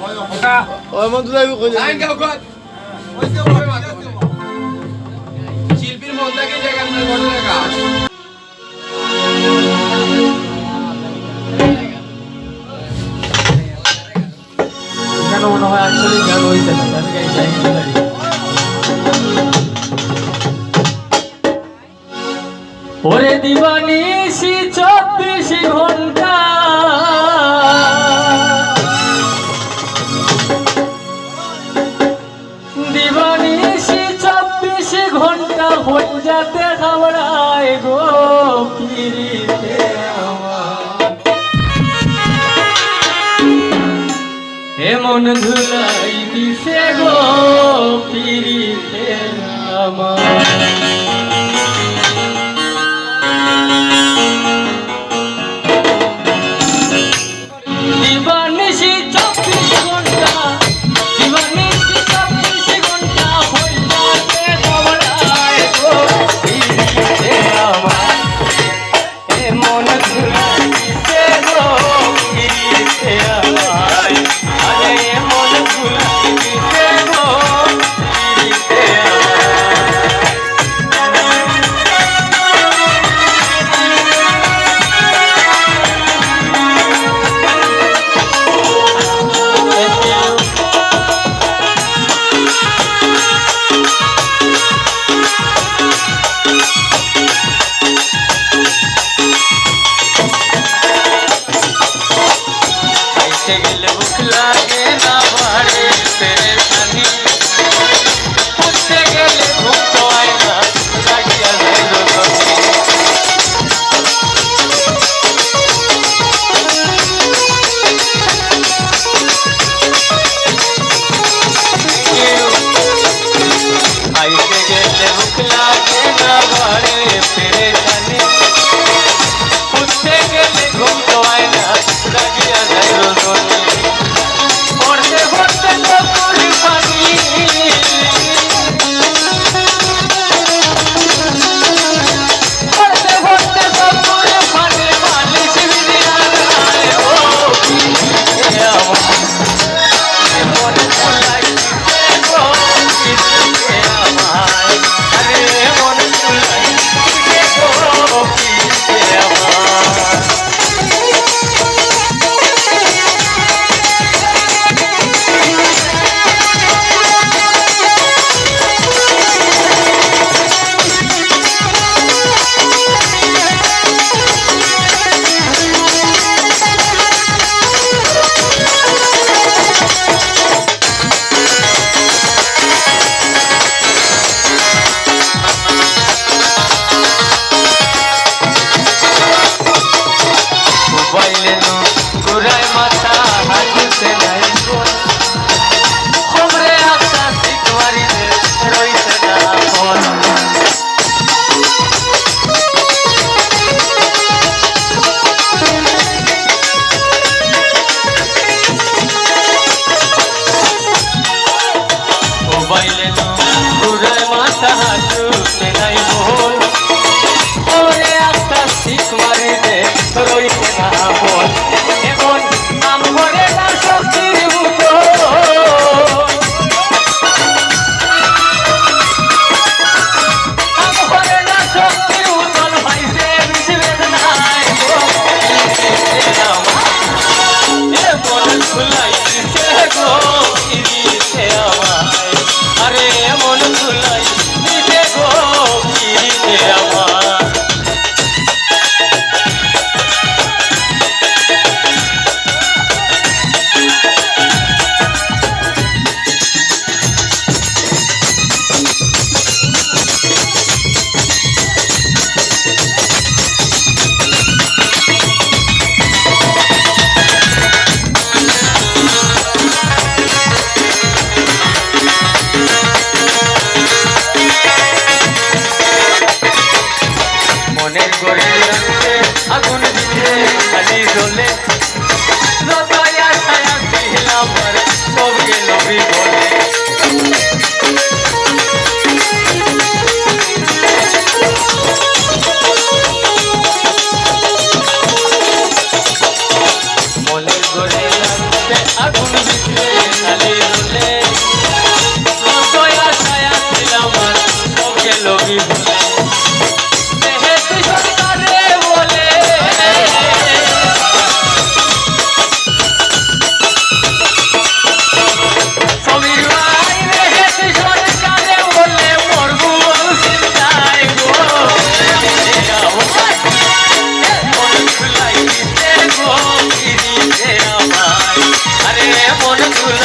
ওই মন তুলাই কই আইন গাও কত শিল্পীর মনটাকে জায়গা নিয়ে বড় লাগা কেন মনে হয় আসলে গান হইছে না আমি গাই যাই ওরে দিবানিশি 24 ঘন্টা দিবানিশি 24 ঘন্টা হয়ে যাতে ঘাবড়ায় গো পিরিতে এমন ধুলাই দিছে গো পিরিতে আমার দিবানিশি 24 ঘন্টা দিবানিশি 24 ঘন্টা হই যাতে ঘাবড়ায় গো পিরিতে আমার এমন ধুলাই দিছে গো পিরিতে আমার আরে এমন ধুলাই দিছে গো পিরিতে গেলে ভুখ লাগে না বাড়ি পেরেছানি উঠতে গেলে ঘুম তো আয় না লাগিয়া যায় রোগী আইতে গেলে ভুখ লাগে না বাড়ি পেরেছানি উঠতে গেলে ঘুম তো আয় না লাগিয়া যায় রোগী পড়তে পড়তে তো পুরি পানি পড়তে পড়তে তো পুরি পানি মালিশ বিদিয়া যায় ও পিরিতে আমার এমন তুলাই দিছে গো পিরিতে আমার আরে এমন তুলাই দিছে গো পিরিতে আমার ঘুরায় মাথা হাঁটুতে নাই খবরে আশা ঠিক মারিতে রইছে না ফোন মোবাইলে ঘুরায় মাথা হাঁটুতে নাই ফোন খবরে আশা ঠিক মারিতে রইছে না ফোন এখন নাম করে না শক্তির মতো নাম করে না শক্তির মতন হইছে বিশবে নাই গো পিরিতে আমার এমন ধুলাই দিছে গো পিরিতে আমার আরে এমন ধুলাই দিছে গো পিরিতে আমার মনের গড়ে লাগছে আগুন দিতে খালি জ্বলে যতই আশায় আসছিলাম আর সব গেল বিবলে মনের গড়ে লাগছে আগুন দিতে মন তুল